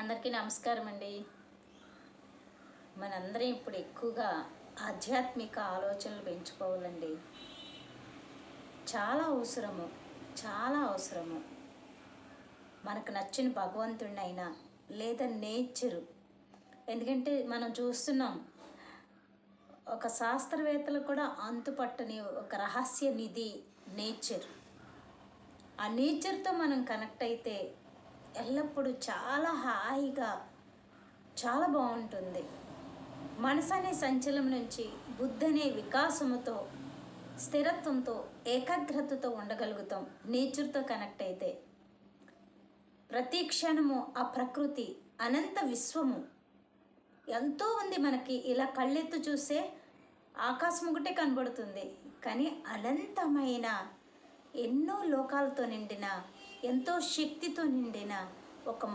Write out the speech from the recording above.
అందరికీ నమస్కారం అండి. మనందరం ఇప్పుడు ఎక్కువగా ఆధ్యాత్మిక ఆలోచనలు పెంచుకోవాలండి. చాలా అవసరము, చాలా అవసరము. మనకు నచ్చిన భగవంతుడినైనా లేదా నేచరు. ఎందుకంటే మనం చూస్తున్నాం, ఒక శాస్త్రవేత్తలు కూడా అంతుపట్టని ఒక రహస్య నిధి నేచర్. ఆ నేచర్తో మనం కనెక్ట్ అయితే ఎల్లప్పుడూ చాలా హాయిగా, చాలా బాగుంటుంది. మనసు అనే సంచలనం నుంచి బుద్ధి అనే వికాసముతో, స్థిరత్వంతో, ఏకాగ్రతతో ఉండగలుగుతాం నేచర్తో కనెక్ట్ అయితే. ప్రతి క్షణము ఆ ప్రకృతి, అనంత విశ్వము ఎంతో ఉంది. మనకి ఇలా కళ్ళెత్తు చూసే ఆకాశం ఒకటే కనబడుతుంది, కానీ అనంతమైన ఎన్నో లోకాలతో నిండిన, ఎంతో శక్తితో నిండిన ఒక